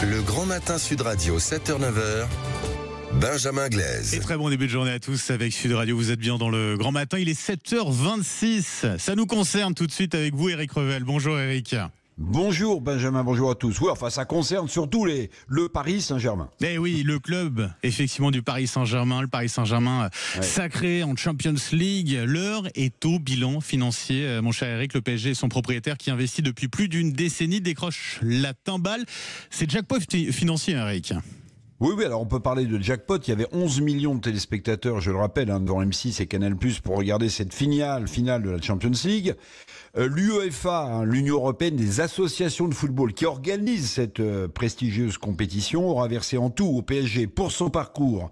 Le Grand Matin Sud Radio, 7h-9h, Benjamin Glaise. Et très bon début de journée à tous avec Sud Radio. Vous êtes bien dans le Grand Matin. Il est 7h26. Ça nous concerne tout de suite avec vous, Eric Revel. Bonjour, Eric. Bonjour Benjamin, bonjour à tous. Oui, enfin ça concerne surtout le Paris Saint-Germain. Eh oui, le club effectivement du Paris Saint-Germain, le Paris Saint-Germain sacré en Champions League. L'heure est au bilan financier. Mon cher Eric, le PSG et son propriétaire qui investit depuis plus d'une décennie décroche la timbale. C'est jackpot financier, Eric. Oui, alors on peut parler de jackpot. Il y avait 11 millions de téléspectateurs, je le rappelle, devant M6 et Canal+, pour regarder cette finale de la Champions League. L'UEFA, l'Union Européenne des associations de football qui organise cette prestigieuse compétition, aura versé en tout au PSG pour son parcours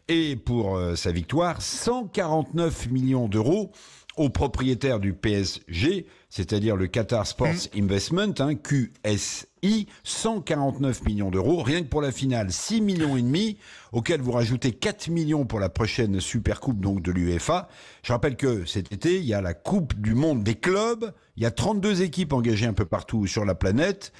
et pour sa victoire 149 millions d'euros au propriétaire du PSG, c'est-à-dire le Qatar Sports Investment, QSI, 149 millions d'euros, rien que pour la finale, 6,5 millions, auquel vous rajoutez 4 millions pour la prochaine Supercoupe donc de l'UEFA. Je rappelle que cet été, il y a la Coupe du Monde des clubs, il y a 32 équipes engagées un peu partout sur la planète,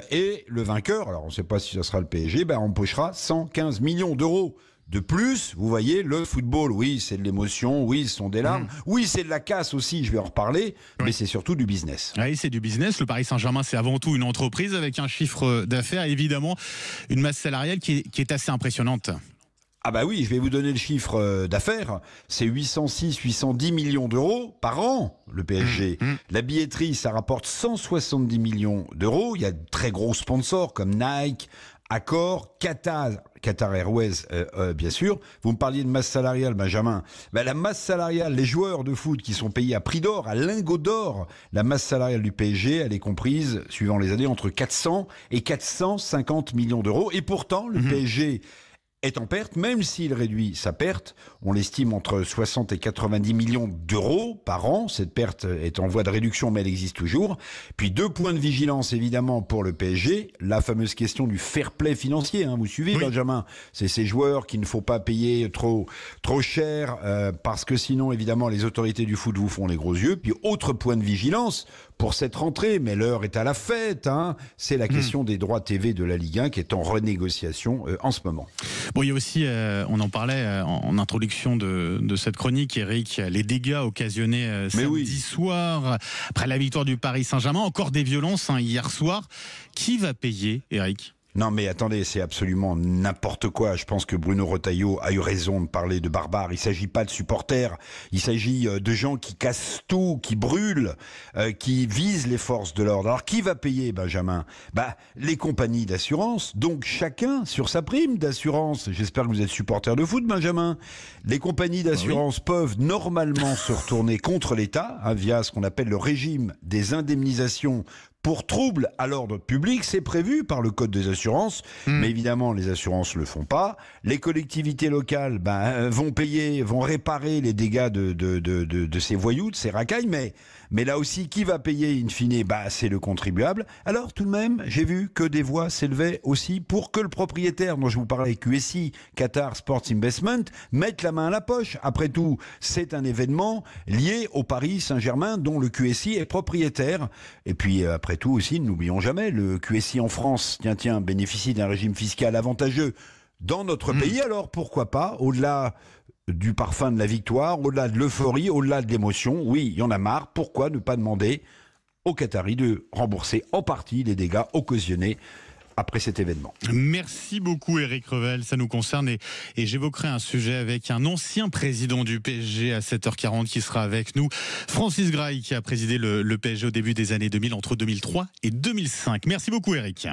et le vainqueur, alors on ne sait pas si ce sera le PSG, empochera 115 millions d'euros. De plus, vous voyez, le football, oui, c'est de l'émotion, oui, ce sont des larmes, oui, c'est de la casse aussi, je vais en reparler, mais c'est surtout du business. Oui, c'est du business. Le Paris Saint-Germain, c'est avant tout une entreprise avec un chiffre d'affaires, évidemment, une masse salariale qui est assez impressionnante. Ah bah oui, je vais vous donner le chiffre d'affaires. C'est 810 millions d'euros par an, le PSG. La billetterie, ça rapporte 170 millions d'euros. Il y a de très gros sponsors comme Nike, Accor, Qatar Airways, bien sûr. Vous me parliez de masse salariale, Benjamin. La masse salariale, les joueurs de foot qui sont payés à prix d'or, à lingot d'or, la masse salariale du PSG, elle est comprise, suivant les années, entre 400 et 450 millions d'euros. Et pourtant, le PSG est en perte, même s'il réduit sa perte. On l'estime entre 60 et 90 millions d'euros par an. Cette perte est en voie de réduction, mais elle existe toujours. Puis 2 points de vigilance, évidemment, pour le PSG. La fameuse question du fair play financier. Vous suivez, Benjamin? C'est ces joueurs qu'il ne faut pas payer trop cher, parce que sinon, évidemment, les autorités du foot vous font les gros yeux. Puis autre point de vigilance pour cette rentrée, mais l'heure est à la fête, c'est la question des droits TV de la Ligue 1 qui est en renégociation en ce moment. Bon, il y a aussi, on en parlait en introduction de cette chronique, Eric, les dégâts occasionnés samedi soir, après la victoire du Paris Saint-Germain, encore des violences hier soir. Qui va payer, Eric ? Non mais attendez, c'est absolument n'importe quoi. Je pense que Bruno Retailleau a eu raison de parler de barbares. Il s'agit pas de supporters, il s'agit de gens qui cassent tout, qui brûlent, qui visent les forces de l'ordre. Alors qui va payer, Benjamin ? Les compagnies d'assurance, donc chacun sur sa prime d'assurance. J'espère que vous êtes supporter de foot, Benjamin. Les compagnies d'assurance peuvent normalement se retourner contre l'État via ce qu'on appelle le régime des indemnisations pour troubles à l'ordre public. C'est prévu par le Code des assurances, mais évidemment les assurances le font pas. Les collectivités locales vont réparer les dégâts de ces voyous, de ces racailles, mais là aussi, qui va payer in fine ? C'est le contribuable. Alors tout de même, j'ai vu que des voix s'élevaient aussi pour que le propriétaire dont je vous parlais, QSI, Qatar Sports Investment, mette la main à la poche. Après tout, c'est un événement lié au Paris Saint-Germain dont le QSI est propriétaire. Et puis après tout aussi, n'oublions jamais, le QSI en France, bénéficie d'un régime fiscal avantageux dans notre pays. Alors pourquoi pas, au-delà du parfum de la victoire, au-delà de l'euphorie, au-delà de l'émotion, oui, il y en a marre, pourquoi ne pas demander aux Qataris de rembourser en partie les dégâts occasionnés après cet événement. Merci beaucoup Eric Revel, ça nous concerne et j'évoquerai un sujet avec un ancien président du PSG à 7h40 qui sera avec nous, Francis Grail, qui a présidé le PSG au début des années 2000, entre 2003 et 2005. Merci beaucoup Eric.